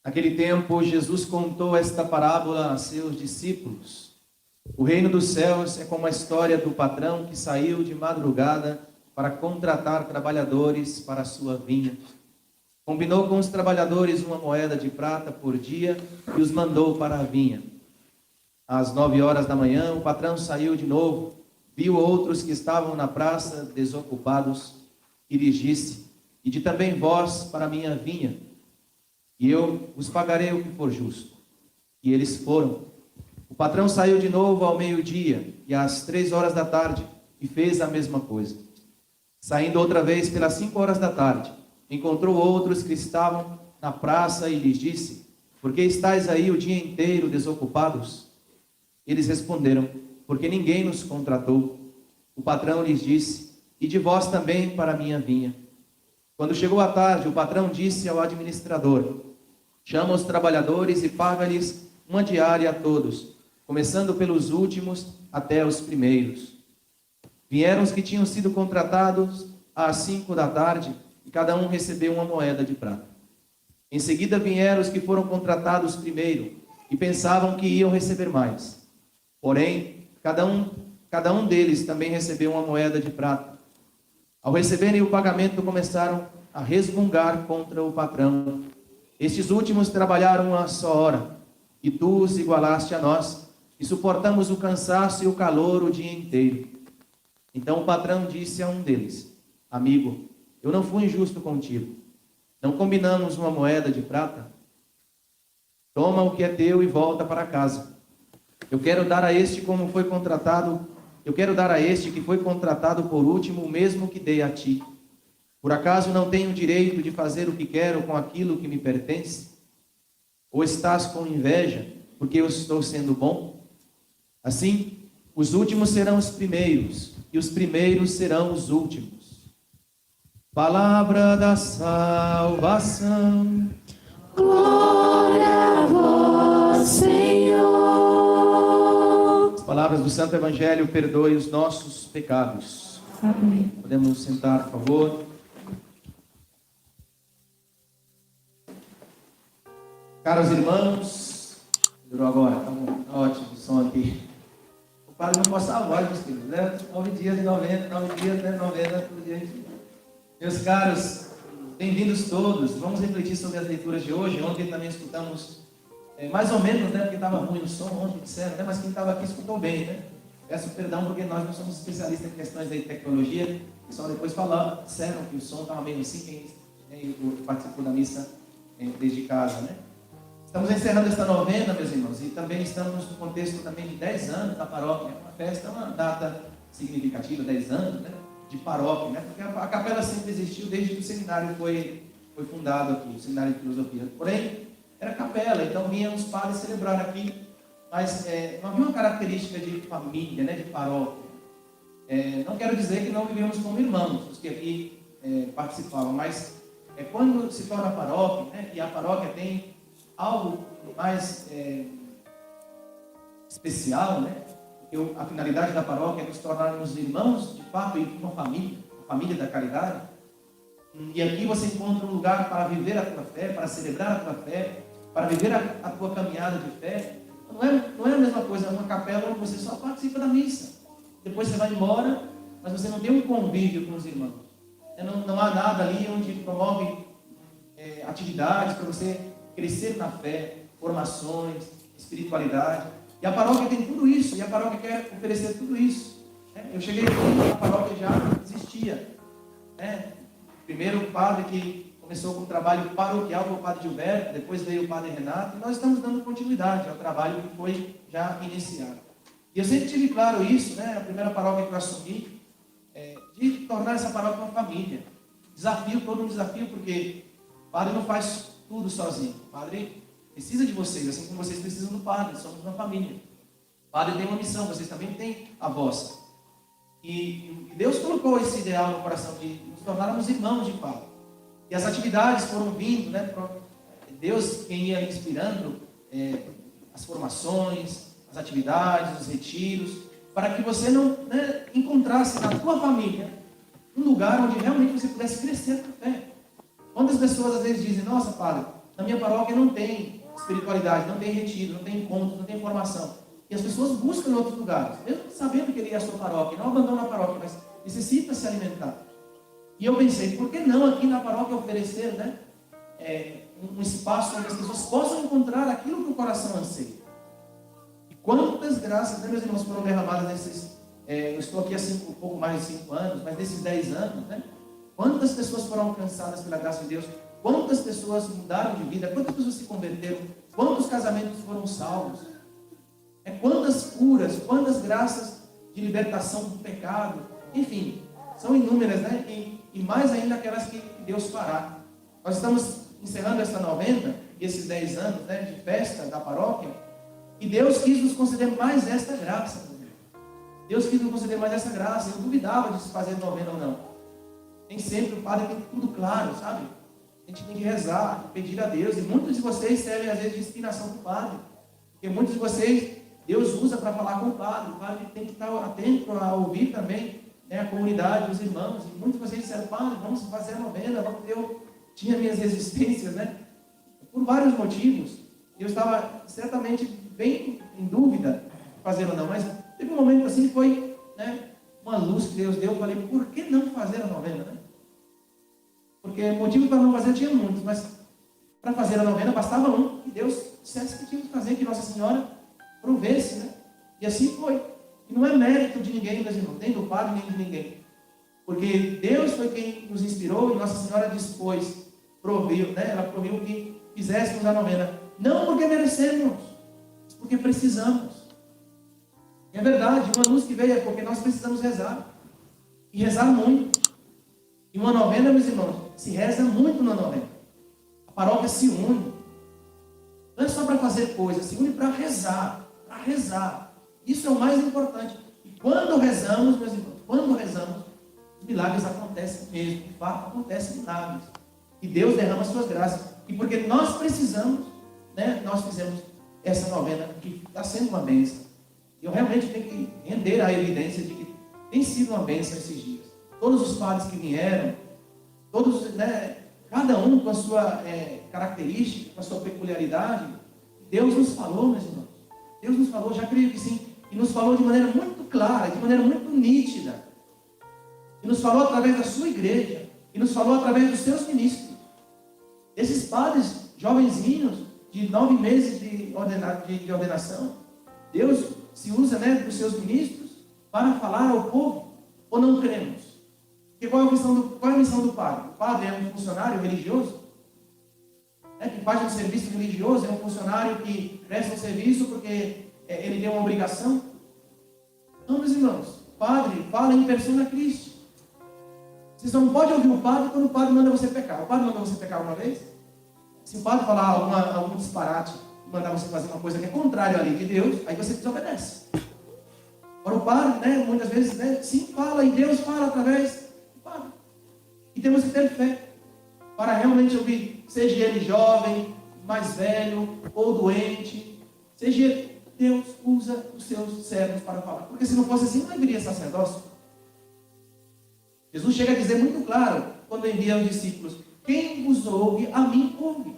Naquele tempo, Jesus contou esta parábola a seus discípulos. O reino dos céus é como a história do patrão que saiu de madrugada para contratar trabalhadores para a sua vinha. Combinou com os trabalhadores uma moeda de prata por dia e os mandou para a vinha. Às 9 horas da manhã, o patrão saiu de novo, viu outros que estavam na praça desocupados e lhes disse: Ide também vós para a minha vinha, e eu vos pagarei o que for justo. E eles foram. O patrão saiu de novo ao meio-dia e às 3 horas da tarde e fez a mesma coisa. Saindo outra vez pelas 5 horas da tarde, encontrou outros que estavam na praça e lhes disse: Por que estáis aí o dia inteiro desocupados? Eles responderam: Porque ninguém nos contratou. O patrão lhes disse: Ide vós também para a minha vinha. Quando chegou a tarde, o patrão disse ao administrador: Chama os trabalhadores e paga-lhes uma diária a todos, começando pelos últimos até os primeiros. Vieram os que tinham sido contratados às 5 da tarde, e cada um recebeu uma moeda de prata. Em seguida vieram os que foram contratados primeiro, e pensavam que iam receber mais. Porém, cada um deles também recebeu uma moeda de prata. Ao receberem o pagamento, começaram a resmungar contra o patrão. Estes últimos trabalharam uma só hora, e tu os igualaste a nós, e suportamos o cansaço e o calor o dia inteiro. Então o patrão disse a um deles: Amigo, eu não fui injusto contigo. Não combinamos uma moeda de prata? Toma o que é teu e volta para casa. Eu quero dar a este que foi contratado por último o mesmo que dei a ti. Por acaso não tenho direito de fazer o que quero com aquilo que me pertence? Ou estás com inveja, porque eu estou sendo bom? Assim, os últimos serão os primeiros, e os primeiros serão os últimos. Palavra da salvação. Glória a vós, Senhor. As palavras do Santo Evangelho: perdoe os nossos pecados. Amém. Podemos sentar, por favor. Caros irmãos, durou agora, tá bom, tá ótimo o som aqui. O padre não posta a voz, meus filhos, né? 9 dias de 90, 9 dias, né? 90, todo dia. Meus caros, bem-vindos todos. Vamos refletir sobre as leituras de hoje. Ontem também escutamos, mais ou menos, né? Porque estava ruim o som ontem, disseram, né? Mas quem estava aqui escutou bem, né? Peço perdão porque nós não somos especialistas em questões de tecnologia. Só depois falaram, disseram que o som estava meio assim, quem participou da missa desde casa, né? Estamos encerrando esta novena, meus irmãos, e também estamos no contexto também de 10 anos da paróquia. É uma festa, uma data significativa, 10 anos, né, de paróquia, né, porque a capela sempre existiu desde que o seminário foi fundado aqui, o seminário de filosofia. Porém, era capela, então vinham os padres celebrar aqui, mas não havia uma característica de família, né, de paróquia. Não quero dizer que não vivemos como irmãos, os que aqui participavam, mas quando se torna paróquia, né, e a paróquia tem algo mais especial, né? Porque a finalidade da paróquia é nos tornarmos irmãos, de fato, e uma família da caridade. E aqui você encontra um lugar para viver a tua fé, para celebrar a tua fé, para viver a tua caminhada de fé. Não é a mesma coisa, uma capela onde você só participa da missa. Depois você vai embora, mas você não tem um convívio com os irmãos. Não há nada ali onde promove atividades para você crescer na fé, formações, espiritualidade. E a paróquia tem tudo isso, e a paróquia quer oferecer tudo isso. Eu cheguei aqui, a paróquia já existia. Primeiro o padre que começou com o trabalho paroquial foi o padre Gilberto, depois veio o padre Renato, e nós estamos dando continuidade ao trabalho que foi já iniciado. E eu sempre tive claro isso, né? A primeira paróquia que eu assumi, de tornar essa paróquia uma família. Todo um desafio, porque o padre não faz tudo sozinho. O padre precisa de vocês, assim como vocês precisam do padre. Somos uma família. O padre tem uma missão, vocês também têm a vossa. E Deus colocou esse ideal no coração de nos tornarmos irmãos de fato. E as atividades foram vindo, né? Deus quem ia inspirando as formações, as atividades, os retiros, para que você não encontrasse na tua família um lugar onde realmente você pudesse crescer na fé. Quantas pessoas às vezes dizem: nossa, padre, na minha paróquia não tem espiritualidade, não tem retiro, não tem encontro, não tem formação. E as pessoas buscam em outros lugares, mesmo sabendo que ele é a sua paróquia, não abandonam a paróquia, mas necessita se alimentar. E eu pensei, por que não aqui na paróquia oferecer, né, um espaço onde as pessoas possam encontrar aquilo que o coração anseia? E quantas graças, né, meus irmãos, foram derramadas nesses... eu estou aqui há um pouco mais de 5 anos, mas nesses 10 anos, né? Quantas pessoas foram alcançadas pela graça de Deus? Quantas pessoas mudaram de vida? Quantas pessoas se converteram? Quantos casamentos foram salvos? Quantas curas? Quantas graças de libertação do pecado? Enfim, são inúmeras, né? E mais ainda aquelas que Deus fará. Nós estamos encerrando essa novena, esses 10 anos, né, de festa da paróquia, e Deus quis nos conceder mais esta graça. Deus quis nos conceder mais essa graça. Eu duvidava de se fazer novena ou não. Nem sempre o padre tem tudo claro, sabe? A gente tem que rezar, pedir a Deus. E muitos de vocês servem às vezes de inspiração para o padre. Porque muitos de vocês, Deus usa para falar com o padre. O padre tem que estar atento a ouvir também, né, a comunidade, os irmãos. E muitos de vocês disseram, padre, vamos fazer a novena. Eu tinha minhas resistências, né? Por vários motivos. Eu estava certamente bem em dúvida de fazer ou não. Mas teve um momento assim que foi, né, uma luz que Deus deu. Eu falei, por que não fazer a novena, né? Porque motivos para não fazer tinha muitos, mas para fazer a novena bastava um. E Deus dissesse que tinha que fazer, que Nossa Senhora provesse, né? E assim foi. E não é mérito de ninguém, meus irmãos, nem do padre, nem de ninguém. Porque Deus foi quem nos inspirou e Nossa Senhora dispôs, proviu, né? Ela proviu que fizéssemos a novena. Não porque merecemos, mas porque precisamos. E é verdade, uma luz que veio é porque nós precisamos rezar. E rezar muito. E uma novena, meus irmãos, se reza muito na novena. A paróquia se une. Não é só para fazer coisas, se une para rezar. Para rezar. Isso é o mais importante. E quando rezamos, meus irmãos, quando rezamos, os milagres acontecem mesmo. De fato, acontecem milagres. E Deus derrama as suas graças. E porque nós precisamos, né, nós fizemos essa novena, que está sendo uma bênção. E eu realmente tenho que render a evidência de que tem sido uma bênção esses dias. Todos os padres que vieram, todos, né, cada um com a sua característica, com a sua peculiaridade, Deus nos falou, meus irmãos. Deus nos falou, já creio que sim, e nos falou de maneira muito clara, de maneira muito nítida. E nos falou através da sua igreja, e nos falou através dos seus ministros. Esses padres jovenzinhos, de 9 meses de ordenação, Deus se usa, né, dos seus ministros para falar ao povo, ou não cremos? Porque qual é a missão do padre? O padre é um funcionário religioso, né, que faz um serviço religioso, é um funcionário que presta um serviço porque ele tem uma obrigação. Não, meus irmãos, o padre fala em persona Christi. Você só não pode ouvir o padre quando o padre manda você pecar. O padre manda você pecar uma vez? Se o padre falar algum disparate, mandar você fazer uma coisa que é contrária à lei de Deus, aí você desobedece. Agora o padre, né, muitas vezes, né, sim, fala, e Deus fala através do padre. E temos que ter fé para realmente ouvir, seja ele jovem, mais velho ou doente, seja Deus usa os seus servos para falar. Porque se não fosse assim, não haveria sacerdócio. Jesus chega a dizer muito claro, quando envia os discípulos, quem vos ouve, a mim ouve.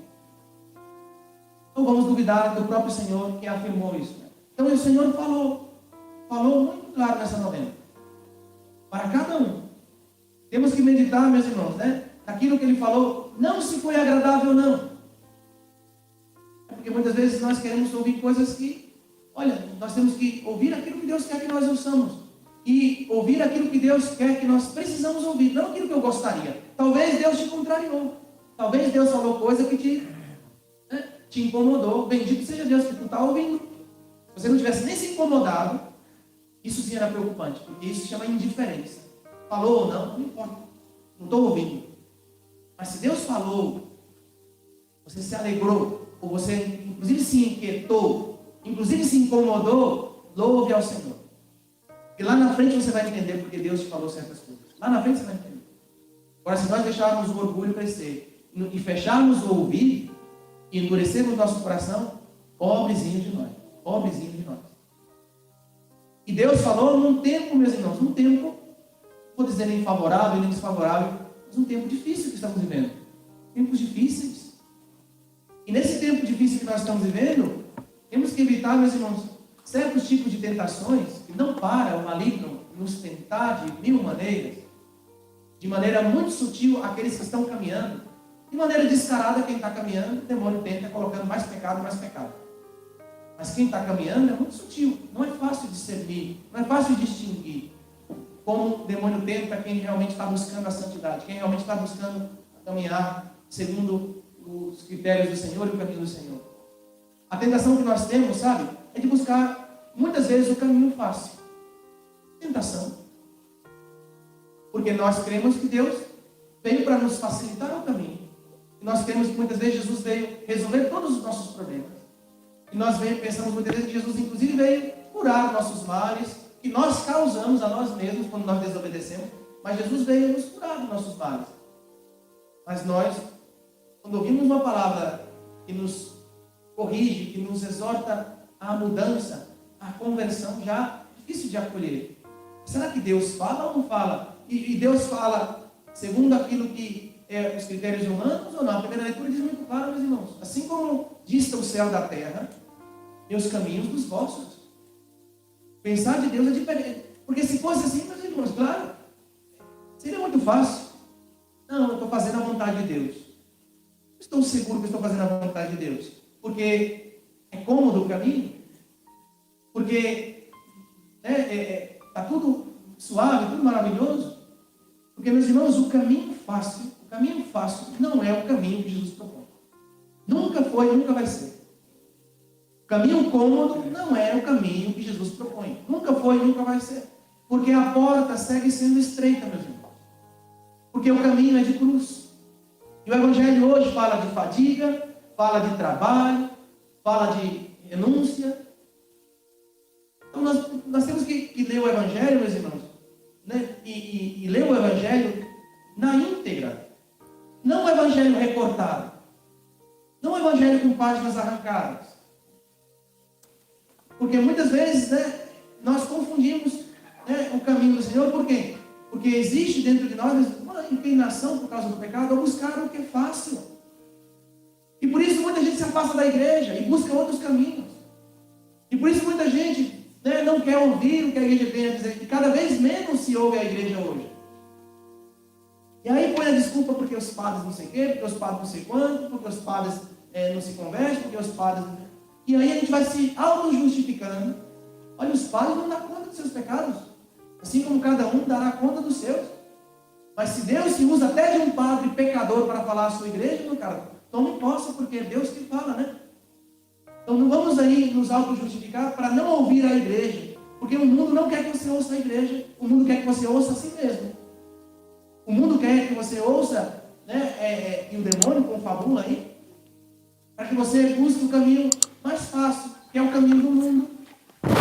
Não vamos duvidar do próprio Senhor que afirmou isso. Então o Senhor falou muito claro nessa novena. Para cada um. Temos que meditar, meus irmãos, né? Naquilo que Ele falou, não se foi agradável ou não. É porque muitas vezes nós queremos ouvir coisas que, olha, nós temos que ouvir aquilo que Deus quer que nós ouçamos. E ouvir aquilo que Deus quer que nós precisamos ouvir, não aquilo que eu gostaria. Talvez Deus te contrariou. Talvez Deus falou coisa que te incomodou. Bendito seja Deus que tu está ouvindo. Se você não tivesse nem se incomodado, isso sim era preocupante, porque isso se chama indiferença. Falou ou não, não importa. Não estou ouvindo. Mas se Deus falou, você se alegrou, ou você inclusive se inquietou, inclusive se incomodou, louve ao Senhor. E lá na frente você vai entender porque Deus te falou certas coisas. Lá na frente você vai entender. Agora, se nós deixarmos o orgulho crescer e fecharmos o ouvido e endurecermos o nosso coração, pobrezinho de nós. Pobrezinho de nós. E Deus falou num tempo, meus irmãos, num tempo, não vou dizer nem favorável, nem desfavorável, mas um tempo difícil que estamos vivendo. Tempos difíceis. difícil que nós estamos vivendo, temos que evitar, meus irmãos, certos tipos de tentações que não para o maligno nos tentar de mil maneiras, de maneira muito sutil aqueles que estão caminhando, de maneira descarada quem está caminhando, o demônio tenta colocando mais pecado, mais pecado. Mas quem está caminhando é muito sutil, não é fácil discernir, não é fácil distinguir como o demônio tenta quem realmente está buscando a santidade, quem realmente está buscando caminhar segundo os critérios do Senhor e o caminho do Senhor. A tentação que nós temos, sabe, é de buscar muitas vezes o caminho fácil. Tentação. Porque nós cremos que Deus veio para nos facilitar o caminho. E nós cremos que muitas vezes Jesus veio resolver todos os nossos problemas. E nós pensamos muitas vezes que Jesus inclusive veio curar nossos males, que nós causamos a nós mesmos quando nós desobedecemos. Mas Jesus veio nos curar dos nossos males. Mas nós, quando ouvimos uma palavra que nos corrige, que nos exorta à mudança, à conversão, já é difícil de acolher. Será que Deus fala ou não fala? E Deus fala segundo aquilo que é os critérios humanos ou não? A primeira leitura diz muito claro, meus irmãos. Assim como dista o céu da terra, e os caminhos dos vossos. Pensar de Deus é diferente. Porque se fosse assim, meus irmãos, claro, seria muito fácil. Não, eu estou fazendo a vontade de Deus. Estou seguro que estou fazendo a vontade de Deus. Porque é cômodo o caminho. Porque está tudo suave, tudo maravilhoso. Porque, meus irmãos, o caminho fácil não é o caminho que Jesus propõe. Nunca foi e nunca vai ser. O caminho cômodo não é o caminho que Jesus propõe. Nunca foi e nunca vai ser. Porque a porta segue sendo estreita, meus irmãos. Porque o caminho é de cruz. E o Evangelho hoje fala de fadiga, fala de trabalho, fala de renúncia. Então nós temos que ler o Evangelho, meus irmãos, né? E ler o Evangelho na íntegra. Não o Evangelho recortado. Não o Evangelho com páginas arrancadas. Porque muitas vezes, né, nós confundimos, né, o caminho do Senhor. Por quê? Porque existe dentro de nós uma inclinação por causa do pecado a buscar o que é fácil. E por isso muita gente se afasta da igreja e busca outros caminhos. E por isso muita gente, né, não quer ouvir o que a igreja tem a dizer. E cada vez menos se ouve a igreja hoje. E aí põe a desculpa porque os padres não sei o quê, porque os padres não sei quanto, porque os padres não se convertem, porque os padres... E aí a gente vai se auto-justificando. Olha, os padres não dão conta dos seus pecados. Assim como cada um dará conta dos seus. Mas se Deus se usa até de um padre pecador para falar à sua igreja, meu cara, tome posse, porque é Deus que fala, né? Então não vamos aí nos auto-justificar para não ouvir a igreja. Porque o mundo não quer que você ouça a igreja. O mundo quer que você ouça a si mesmo. O mundo quer que você ouça, né, e o demônio confabula aí, para que você busque o caminho mais fácil, que é o caminho do mundo.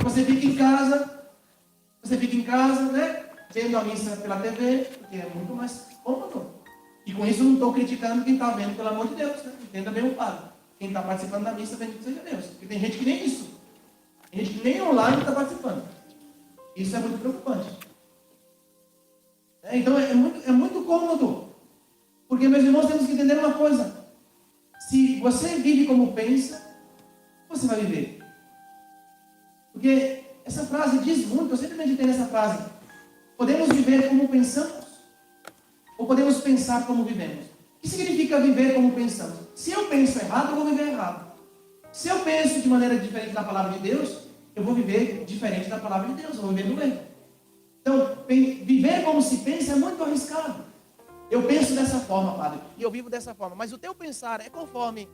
Você fica em casa, né, vendo a missa pela TV, porque é muito mais cômodo. E com isso eu não estou criticando quem está vendo, pelo amor de Deus, né? Entenda bem o padre. Quem está participando da missa, bendito seja Deus. Porque tem gente que nem isso. Tem gente que nem online está participando. Isso é muito preocupante. Então é muito cômodo. Porque, meus irmãos, temos que entender uma coisa. Se você vive como pensa, você vai viver. Porque essa frase diz muito, eu sempre meditei nessa frase. Podemos viver como pensamos, ou podemos pensar como vivemos. O que significa viver como pensamos? Se eu penso errado, eu vou viver errado. Se eu penso de maneira diferente da palavra de Deus, eu vou viver diferente da palavra de Deus, eu vou viver no erro. Então, viver como se pensa é muito arriscado. Eu penso dessa forma, padre, e eu vivo dessa forma. Mas o teu pensar é conforme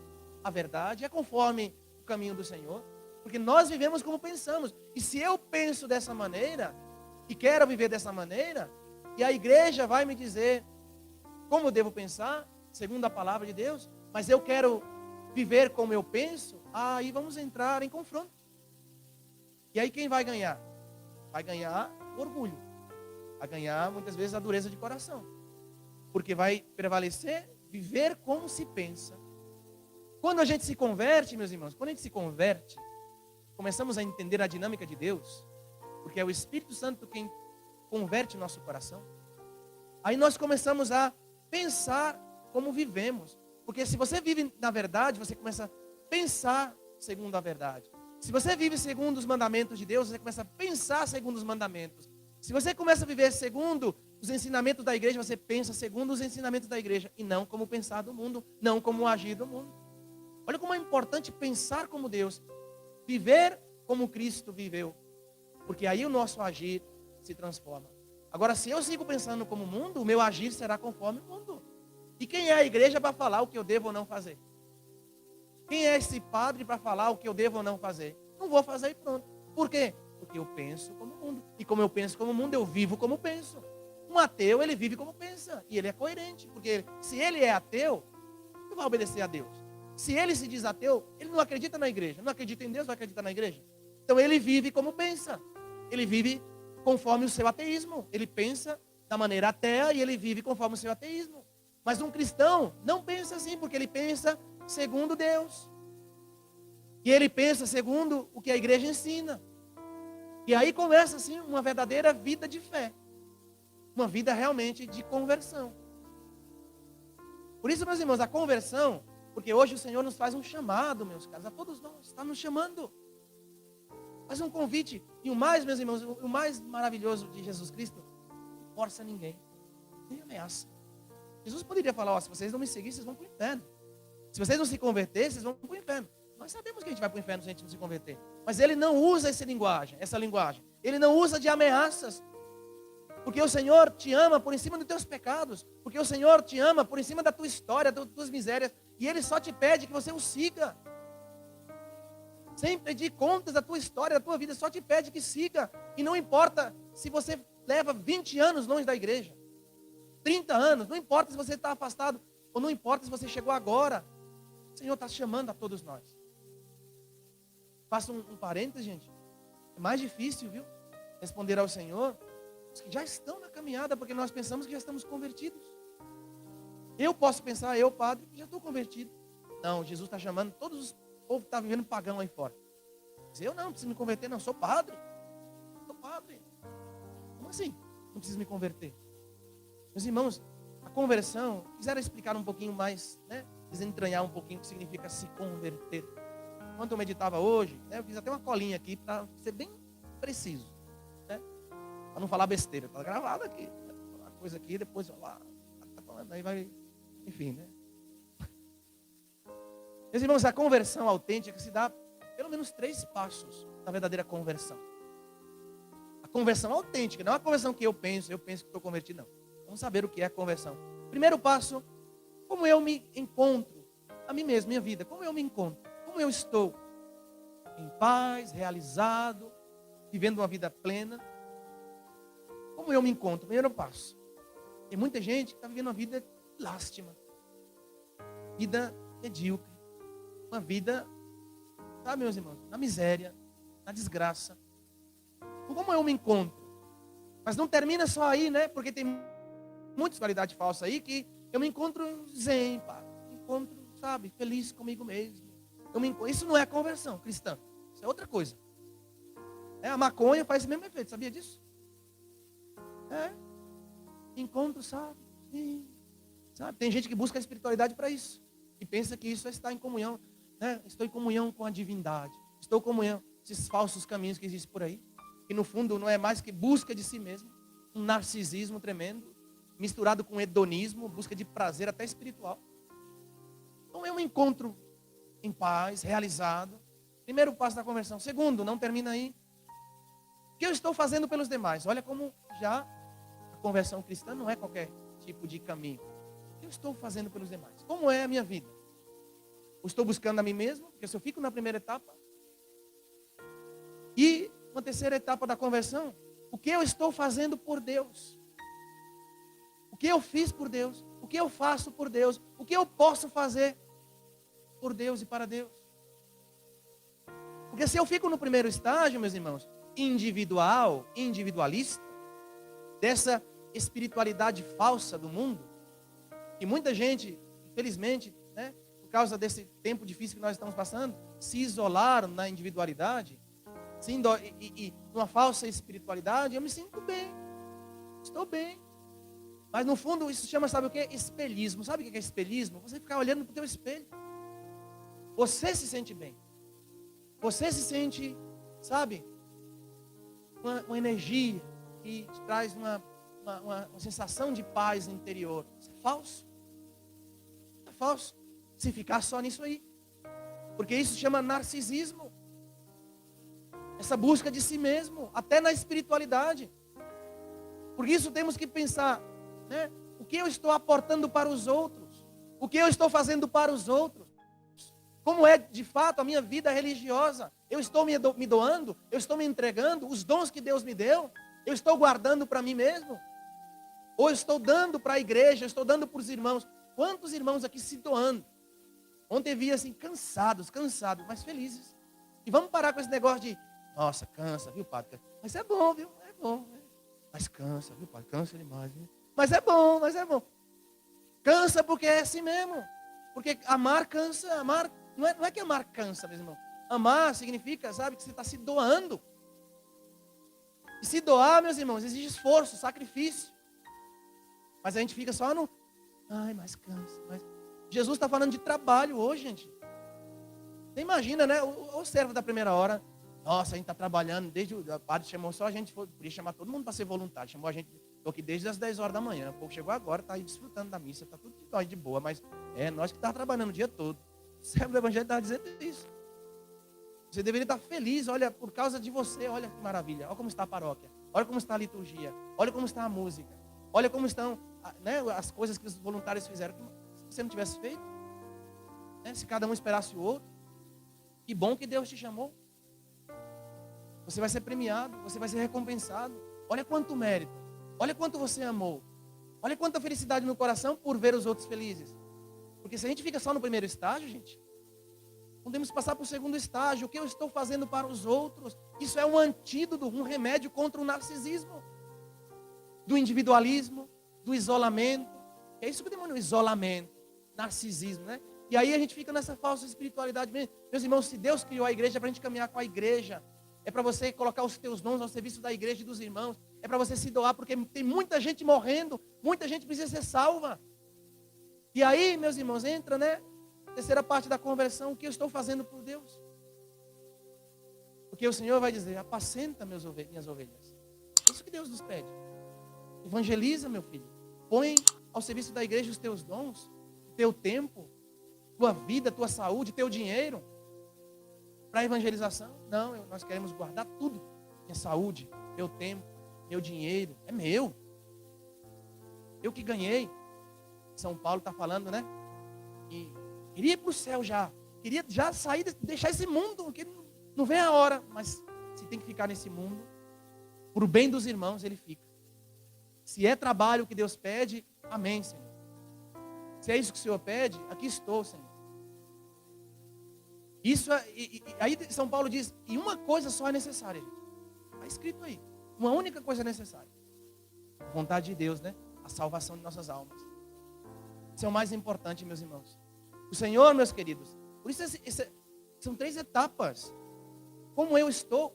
a verdade, é conforme o caminho do Senhor. Porque nós vivemos como pensamos. E se eu penso dessa maneira, e quero viver dessa maneira, e a igreja vai me dizer como eu devo pensar, segundo a palavra de Deus, mas eu quero viver como eu penso, aí vamos entrar em confronto. E aí quem vai ganhar? Vai ganhar o orgulho. Vai ganhar, muitas vezes, a dureza de coração. Porque vai prevalecer viver como se pensa. Quando a gente se converte, meus irmãos, quando a gente se converte, começamos a entender a dinâmica de Deus, porque é o Espírito Santo quem converte o nosso coração. Aí nós começamos a pensar como vivemos. Porque se você vive na verdade, você começa a pensar segundo a verdade. Se você vive segundo os mandamentos de Deus, você começa a pensar segundo os mandamentos. Se você começa a viver segundo os ensinamentos da igreja, você pensa segundo os ensinamentos da igreja e não como pensar do mundo, não como agir do mundo. Olha como é importante pensar como Deus, viver como Cristo viveu, porque aí o nosso agir se transforma. Agora, se eu sigo pensando como o mundo, o meu agir será conforme o mundo. E quem é a igreja para falar o que eu devo ou não fazer? Quem é esse padre para falar o que eu devo ou não fazer? Não vou fazer e pronto. Por quê? Porque eu penso como o mundo. E como eu penso como o mundo, eu vivo como penso. Um ateu, ele vive como pensa. E ele é coerente. Porque se ele é ateu, ele vai obedecer a Deus. Se ele se diz ateu, ele não acredita na igreja. Não acredita em Deus, vai acreditar na igreja. Então ele vive como pensa. Ele vive conforme o seu ateísmo. Ele pensa da maneira ateia e ele vive conforme o seu ateísmo. Mas um cristão não pensa assim, porque ele pensa segundo Deus. E ele pensa segundo o que a igreja ensina. E aí começa assim uma verdadeira vida de fé. Uma vida realmente de conversão. Por isso, meus irmãos, a conversão, porque hoje o Senhor nos faz um chamado, meus caros, a todos nós, está nos chamando. Faz um convite. E o mais, meus irmãos, o mais maravilhoso de Jesus Cristo, não força ninguém, nem ameaça. Jesus poderia falar, ó, se vocês não me seguirem, vocês vão para o inferno. Se vocês não se converterem, vocês vão para o inferno. Nós sabemos que a gente vai para o inferno se a gente não se converter. Mas ele não usa essa linguagem. Ele não usa de ameaças. Porque o Senhor te ama por em cima dos teus pecados. Porque o Senhor te ama por em cima da tua história, das tuas misérias. E Ele só te pede que você o siga. Sem pedir contas da tua história, da tua vida. Só te pede que siga. E não importa se você leva 20 anos longe da igreja. 30 anos. Não importa se você está afastado. Ou não importa se você chegou agora. O Senhor está chamando a todos nós. Faça um parênteses, gente. É mais difícil, viu? Responder ao Senhor. Os que já estão na caminhada, porque nós pensamos que já estamos convertidos. Eu posso pensar, eu, padre, que já estou convertido. Não, Jesus está chamando todos os povo que está vivendo pagão aí fora. Mas eu não preciso me converter, não, sou padre. Sou padre. Como assim? Não preciso me converter. Meus irmãos, a conversão, quiseram explicar um pouquinho mais, né? Desentranhar um pouquinho o que significa se converter. Enquanto eu meditava hoje, né, eu fiz até uma colinha aqui para ser bem preciso, né? Para não falar besteira, está gravado aqui. Uma coisa aqui, depois lá, tá falando, aí vai, enfim, né? Meus irmãos, a conversão autêntica se dá pelo menos 3 passos da verdadeira conversão. A conversão autêntica, não é a conversão que eu penso que estou convertido, não. Vamos saber o que é a conversão. Primeiro passo, como eu me encontro, a mim mesmo, minha vida, como eu me encontro, como eu estou, em paz, realizado, vivendo uma vida plena, como eu me encontro, primeiro passo. Tem muita gente que está vivendo uma vida de lástima, vida medíocre, uma vida, sabe, meus irmãos, na miséria, na desgraça. Como eu me encontro? Mas não termina só aí, né? Porque tem muita espiritualidade falsa aí que eu me encontro zen, pá. Me encontro, sabe, feliz comigo mesmo. Isso não é conversão cristã. Isso é outra coisa. A maconha faz o mesmo efeito, sabia disso? Encontro, sabe? Sim. Sabe? Tem gente que busca a espiritualidade para isso. E pensa que isso é estar em comunhão. Né? Estou em comunhão com a divindade. Estou em comunhão. Esses falsos caminhos que existem por aí. Que no fundo não é mais que busca de si mesmo. Um narcisismo tremendo. Misturado com hedonismo. Busca de prazer até espiritual. Então eu me encontro em paz, realizado. Primeiro passo da conversão. Segundo, não termina aí. O que eu estou fazendo pelos demais? Olha como já a conversão cristã não é qualquer tipo de caminho. O que eu estou fazendo pelos demais? Como é a minha vida? Eu estou buscando a mim mesmo? Porque se eu fico na primeira etapa. E uma terceira etapa da conversão. O que eu estou fazendo por Deus? O que eu fiz por Deus? O que eu faço por Deus? O que eu posso fazer por Deus e para Deus? Porque se eu fico no primeiro estágio, meus irmãos, individualista, dessa espiritualidade falsa do mundo, e muita gente, infelizmente, né, por causa desse tempo difícil que nós estamos passando, se isolaram na individualidade, e numa falsa espiritualidade. Eu me sinto bem, estou bem. Mas no fundo isso chama, sabe o que? Espelhismo. Sabe o que é espelhismo? Você ficar olhando para o teu espelho. você se sente bem. Você se sente, sabe, uma energia que te traz uma sensação de paz interior. Isso é falso. É falso. Se ficar só nisso aí. Porque isso se chama narcisismo. Essa busca de si mesmo, até na espiritualidade. Por isso temos que pensar, né? O que eu estou aportando para os outros? O que eu estou fazendo para os outros? Como é de fato a minha vida religiosa? Eu estou me doando? Eu estou me entregando? Os dons que Deus me deu? Eu estou guardando para mim mesmo? Ou eu estou dando para a igreja? Eu estou dando para os irmãos? Quantos irmãos aqui se doando? Ontem vi assim, cansados, mas felizes. E vamos parar com esse negócio de, nossa, cansa, viu, padre? Mas é bom, viu? É bom. Mas cansa, viu, padre? Cansa demais, viu? Mas é bom. Cansa porque é assim mesmo. Porque amar cansa, amar... Não é que amar cansa, meu irmão. Amar significa, sabe, que você está se doando. E se doar, meus irmãos, exige esforço, sacrifício. Mas a gente fica só no... Ai, mas cansa. Mas... Jesus está falando de trabalho hoje, gente. Você imagina, né? O servo da primeira hora. Nossa, a gente está trabalhando desde... O padre chamou só a gente, podia chamar todo mundo para ser voluntário. Chamou a gente, estou aqui desde as 10 horas da manhã. O povo chegou agora, está aí desfrutando da missa. Está tudo de boa, mas é nós que estamos trabalhando o dia todo. O servo do evangelho estava dizendo isso. Você deveria estar feliz, olha, por causa de você, olha que maravilha. Olha como está a paróquia, olha como está a liturgia, olha como está a música, olha como estão, né, as coisas que os voluntários fizeram. Se você não tivesse feito, né, se cada um esperasse o outro, que bom que Deus te chamou. Você vai ser premiado, você vai ser recompensado. Olha quanto mérito, olha quanto você amou, olha quanta felicidade no coração por ver os outros felizes. Porque se a gente fica só no primeiro estágio, gente, podemos passar para o segundo estágio. O que eu estou fazendo para os outros? Isso é um antídoto, um remédio contra o narcisismo, do individualismo, do isolamento. É isso que demônio, isolamento, narcisismo, né? E aí a gente fica nessa falsa espiritualidade. Meus irmãos, se Deus criou a igreja, é para a gente caminhar com a igreja. É para você colocar os teus dons ao serviço da igreja e dos irmãos. É para você se doar, porque tem muita gente morrendo, muita gente precisa ser salva. E aí, meus irmãos, entra, né? Terceira parte da conversão, o que eu estou fazendo por Deus? Porque o Senhor vai dizer, apacenta minhas ovelhas. É isso que Deus nos pede. Evangeliza, meu filho. Põe ao serviço da igreja os teus dons, o teu tempo, tua vida, tua saúde, teu dinheiro. Para evangelização? Não, nós queremos guardar tudo. Minha saúde, meu tempo, meu dinheiro, é meu. Eu que ganhei. São Paulo está falando, né? E queria ir para o céu já. Queria já sair, deixar esse mundo, que não vem a hora. Mas se tem que ficar nesse mundo, por o bem dos irmãos, ele fica. Se é trabalho que Deus pede, amém, Senhor. Se é isso que o Senhor pede, aqui estou, Senhor. Isso aí São Paulo diz, e uma coisa só é necessária, gente. Está escrito aí. Uma única coisa é necessária. A vontade de Deus, né? A salvação de nossas almas. Isso é o mais importante, meus irmãos. O Senhor, meus queridos. Por isso, são 3 etapas. Como eu estou.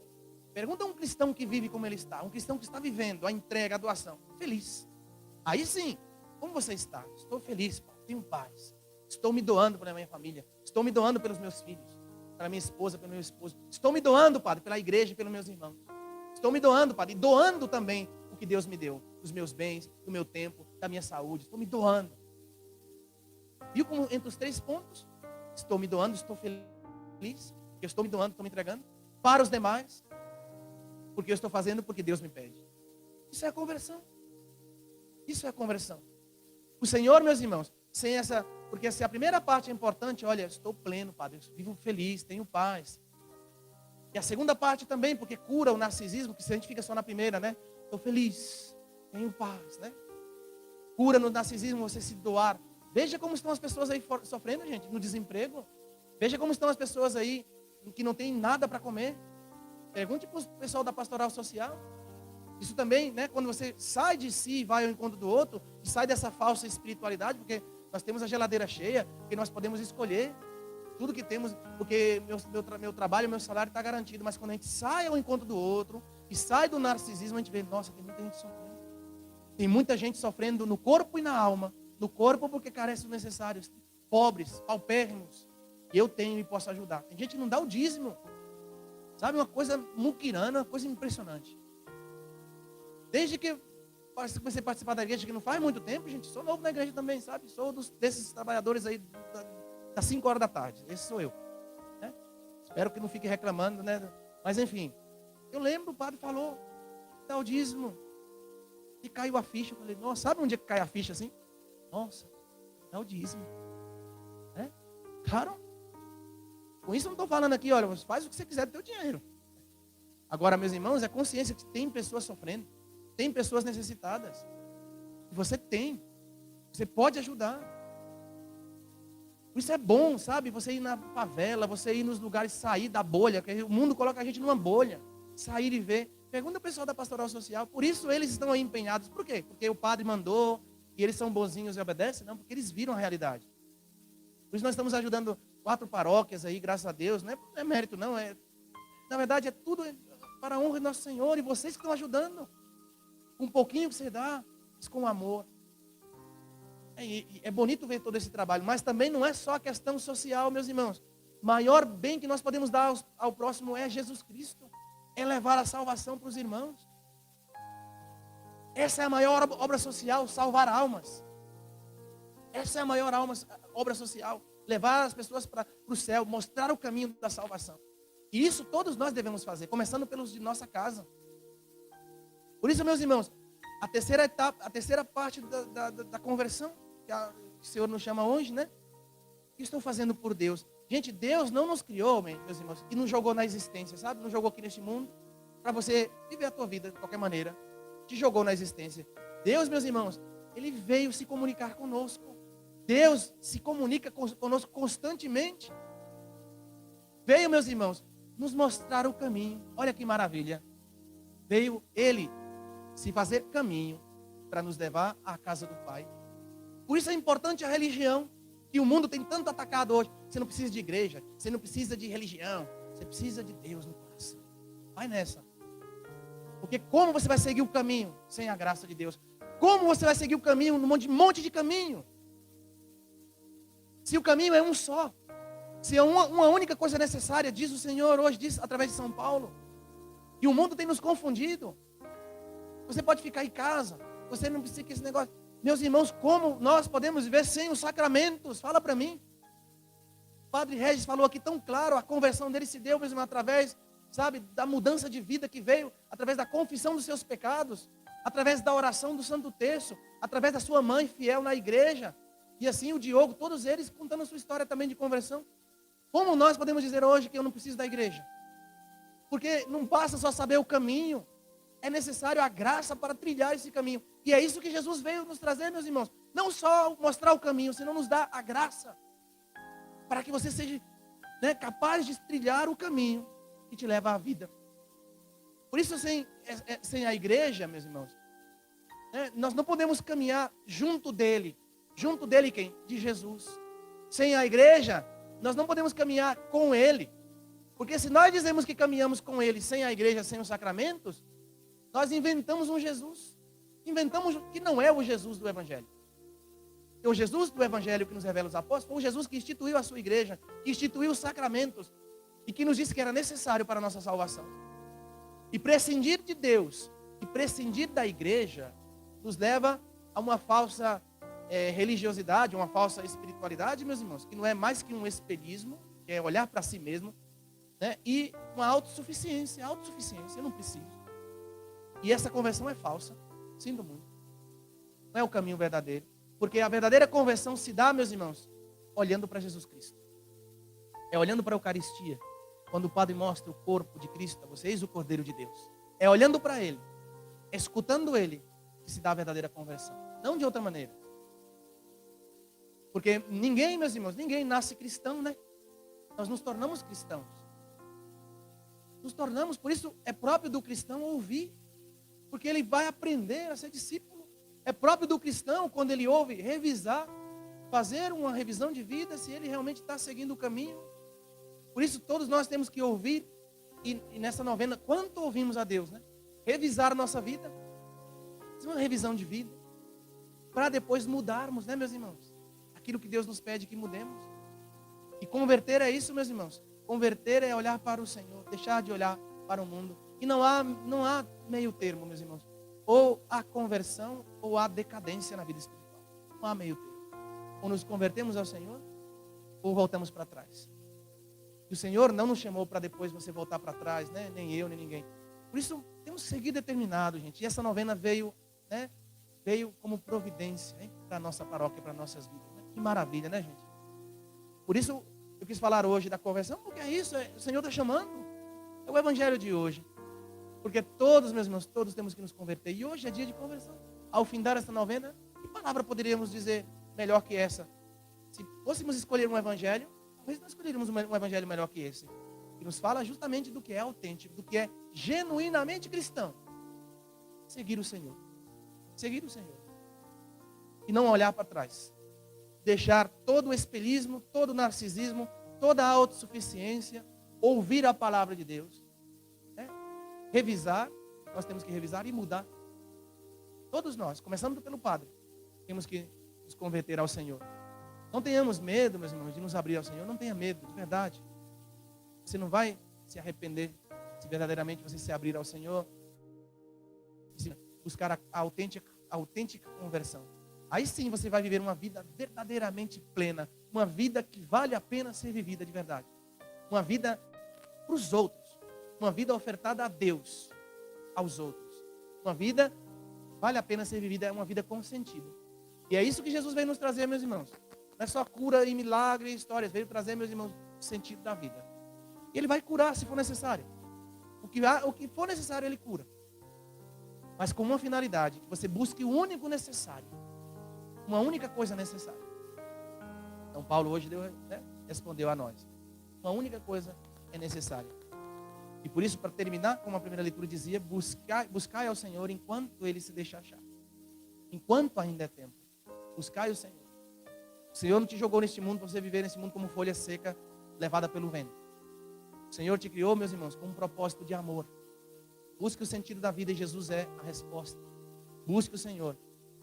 Pergunta a um cristão que vive como ele está. Um cristão que está vivendo a entrega, a doação. Feliz. Aí sim. Como você está? Estou feliz, pai. Tenho paz. Estou me doando pela minha família. Estou me doando pelos meus filhos. Pela minha esposa, pelo meu esposo. Estou me doando, Padre, pela igreja e pelos meus irmãos. Estou me doando, Padre. E doando também o que Deus me deu. Os meus bens, do meu tempo, da minha saúde. Estou me doando. Viu como entre os 3 pontos? Estou me doando, estou feliz. Porque eu estou me doando, estou me entregando. Para os demais. Porque eu estou fazendo porque Deus me pede. Isso é a conversão. Isso é a conversão. O Senhor, meus irmãos, sem essa... Porque se a primeira parte é importante, olha, estou pleno, Padre. Eu vivo feliz, tenho paz. E a segunda parte também, porque cura o narcisismo, que se a gente fica só na primeira, né? Estou feliz, tenho paz, né? Cura no narcisismo, você se doar. Veja como estão as pessoas aí sofrendo, gente, no desemprego. Veja como estão as pessoas aí que não tem nada para comer. Pergunte para o pessoal da pastoral social. Isso também, né, quando você sai de si e vai ao encontro do outro, e sai dessa falsa espiritualidade, porque nós temos a geladeira cheia, porque nós podemos escolher tudo que temos, porque meu trabalho, meu salário está garantido. Mas quando a gente sai ao encontro do outro, e sai do narcisismo, a gente vê, nossa, tem muita gente sofrendo. Tem muita gente sofrendo no corpo e na alma. No corpo porque carece dos necessários. Pobres, paupérrimos. que eu tenho e posso ajudar. Tem gente que não dá o dízimo. Sabe, uma coisa muquirana, uma coisa impressionante. Desde que comecei a participar da igreja, que não faz muito tempo, gente, sou novo na igreja também, sabe? Sou desses trabalhadores aí das 5 horas da tarde. Esse sou eu. Né? Espero que não fique reclamando, né? Mas enfim, eu lembro, o padre falou, dá o dízimo. E caiu a ficha. Eu falei, nossa, sabe um dia que cai a ficha assim? Nossa, dá o dízimo. Né? Claro. Com isso eu não estou falando aqui, olha, faz o que você quiser do teu dinheiro. Agora, meus irmãos, é consciência que tem pessoas sofrendo, tem pessoas necessitadas. E você tem. Você pode ajudar. Por isso é bom, sabe? Você ir na favela, você ir nos lugares, sair da bolha, que o mundo coloca a gente numa bolha. Sair e ver. Pergunta o pessoal da pastoral social. Por isso eles estão aí empenhados. Por quê? Porque o padre mandou e eles são bonzinhos e obedecem? Não, porque eles viram a realidade. Por isso nós estamos ajudando 4 paróquias aí, graças a Deus. Não é mérito, não. Na verdade, é tudo para a honra de nosso Senhor. E vocês que estão ajudando. Um pouquinho que você dá, mas com amor. É bonito ver todo esse trabalho. Mas também não é só a questão social, meus irmãos. O maior bem que nós podemos dar ao próximo é Jesus Cristo. É levar a salvação para os irmãos. Essa é a maior obra social, salvar almas. Essa é a maior obra social. Levar as pessoas para o céu, mostrar o caminho da salvação. E isso todos nós devemos fazer, começando pelos de nossa casa. Por isso, meus irmãos, a terceira etapa, a terceira parte da conversão, que o Senhor nos chama hoje, né? O que estou fazendo por Deus? Gente, Deus não nos criou, meus irmãos, e nos jogou na existência, sabe? Nos jogou aqui neste mundo, para você viver a tua vida de qualquer maneira. Te jogou na existência. Deus, meus irmãos, Ele veio se comunicar conosco. Deus se comunica conosco constantemente. Veio, meus irmãos, nos mostrar o caminho. Olha que maravilha. Veio Ele se fazer caminho para nos levar à casa do Pai. Por isso é importante a religião, que o mundo tem tanto atacado hoje. Você não precisa de igreja, você não precisa de religião, você precisa de Deus no coração. Vai nessa. Porque como você vai seguir o caminho sem a graça de Deus? Como você vai seguir o caminho num monte de caminho? Se o caminho é um só. Se é uma única coisa necessária, diz o Senhor hoje, diz através de São Paulo. E o mundo tem nos confundido. Você pode ficar em casa. Você não precisa que esse negócio... Meus irmãos, como nós podemos viver sem os sacramentos? Fala para mim. O Padre Regis falou aqui tão claro, a conversão dele se deu mesmo através, sabe, da mudança de vida que veio, através da confissão dos seus pecados, através da oração do Santo Terço, através da sua mãe fiel na igreja, e assim o Diogo, todos eles contando a sua história também de conversão. Como nós podemos dizer hoje que eu não preciso da igreja? Porque não basta só saber o caminho, é necessário a graça para trilhar esse caminho. E é isso que Jesus veio nos trazer, meus irmãos. Não só mostrar o caminho, senão nos dar a graça. Para que você seja, né, capaz de trilhar o caminho que te leva à vida. Por isso, sem a igreja, meus irmãos, né, nós não podemos caminhar junto dele. Junto dele quem? De Jesus. Sem a igreja, nós não podemos caminhar com ele. Porque se nós dizemos que caminhamos com ele sem a igreja, sem os sacramentos, nós inventamos um Jesus. Inventamos que não é o Jesus do Evangelho. E o Jesus do Evangelho que nos revela os apóstolos foi o Jesus que instituiu a sua igreja, que instituiu os sacramentos e que nos disse que era necessário para a nossa salvação. E prescindir de Deus e prescindir da igreja nos leva a uma falsa religiosidade, uma falsa espiritualidade, meus irmãos, que não é mais que um espelhismo, que é olhar para si mesmo, né? E uma autossuficiência, eu não preciso. E essa conversão é falsa, sinto muito. Não é o caminho verdadeiro. Porque a verdadeira conversão se dá, meus irmãos, olhando para Jesus Cristo. É olhando para a Eucaristia. Quando o Padre mostra o corpo de Cristo a vocês, o Cordeiro de Deus. É olhando para Ele, escutando Ele, que se dá a verdadeira conversão. Não de outra maneira. Porque ninguém, meus irmãos, ninguém nasce cristão, né? Nós nos tornamos cristãos. Nos tornamos, por isso é próprio do cristão ouvir. Porque ele vai aprender a ser discípulo. É próprio do cristão, quando ele ouve, revisar, fazer uma revisão de vida, se ele realmente está seguindo o caminho. Por isso todos nós temos que ouvir, e nessa novena, quanto ouvimos a Deus, né? Revisar a nossa vida. Fazer uma revisão de vida. Para depois mudarmos, né, meus irmãos? Aquilo que Deus nos pede que mudemos. E converter é isso, meus irmãos. Converter é olhar para o Senhor, deixar de olhar para o mundo. E não há meio termo, meus irmãos. Ou há conversão ou há decadência na vida espiritual. Não há meio termo. Ou nos convertemos ao Senhor ou voltamos para trás. E o Senhor não nos chamou para depois você voltar para trás, né? Nem eu, nem ninguém. Por isso, temos que seguir determinado, gente. E essa novena veio, né? Veio como providência, hein? Para a nossa paróquia, para nossas vidas. Né? Que maravilha, né, gente? Por isso, eu quis falar hoje da conversão, porque é isso, o Senhor está chamando. É o evangelho de hoje. Porque todos, meus irmãos, todos temos que nos converter. E hoje é dia de conversão. Ao findar essa novena, que palavra poderíamos dizer melhor que essa? Se fôssemos escolher um evangelho, talvez nós escolheríamos um evangelho melhor que esse. Que nos fala justamente do que é autêntico, do que é genuinamente cristão. Seguir o Senhor. Seguir o Senhor. E não olhar para trás. Deixar todo o espelismo, todo o narcisismo, toda a autossuficiência, ouvir a palavra de Deus. Né? Revisar, nós temos que revisar e mudar. Todos nós, começando pelo Padre, temos que nos converter ao Senhor. Não tenhamos medo, meus irmãos, de nos abrir ao Senhor. Não tenha medo, de verdade. Você não vai se arrepender se verdadeiramente você se abrir ao Senhor e buscar a autêntica conversão. Aí sim você vai viver uma vida verdadeiramente plena. Uma vida que vale a pena ser vivida de verdade. Uma vida para os outros. Uma vida ofertada a Deus, aos outros. Uma vida que vale a pena ser vivida, é uma vida com sentido. E é isso que Jesus veio nos trazer, meus irmãos. Não é só cura e milagre e histórias. Veio trazer, meus irmãos, o sentido da vida. E Ele vai curar se for necessário. O que for necessário, Ele cura. Mas com uma finalidade. Que você busque o único necessário. Uma única coisa necessária. Então Paulo hoje respondeu a nós. Uma única coisa é necessária. E por isso, para terminar, como a primeira leitura dizia, buscai ao Senhor enquanto Ele se deixa achar. Enquanto ainda é tempo. Buscai o Senhor. O Senhor não te jogou neste mundo para você viver nesse mundo como folha seca levada pelo vento. O Senhor te criou, meus irmãos, com um propósito de amor. Busque o sentido da vida e Jesus é a resposta. Busque o Senhor.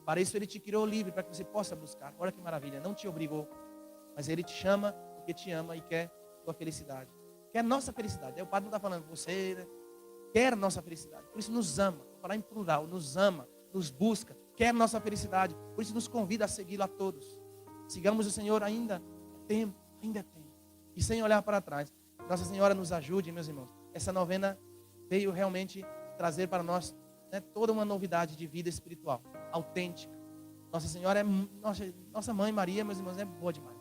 Para isso Ele te criou livre, para que você possa buscar. Olha que maravilha, não te obrigou. Mas Ele te chama porque te ama e quer tua felicidade. Quer nossa felicidade. O Padre não está falando você, né? Quer nossa felicidade. Por isso nos ama. Vou falar em plural, nos ama, nos busca. Quer nossa felicidade. Por isso nos convida a segui-lo a todos. Sigamos o Senhor ainda é tempo. E sem olhar para trás. Nossa Senhora nos ajude, meus irmãos. Essa novena veio realmente trazer para nós, né, toda uma novidade de vida espiritual, autêntica. Nossa Senhora é nossa mãe Maria, meus irmãos, é boa demais.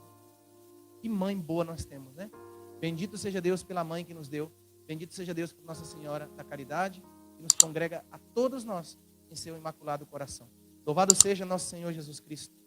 Que mãe boa nós temos, né? Bendito seja Deus pela mãe que nos deu. Bendito seja Deus por Nossa Senhora da Caridade, que nos congrega a todos nós em seu imaculado coração. Louvado seja nosso Senhor Jesus Cristo.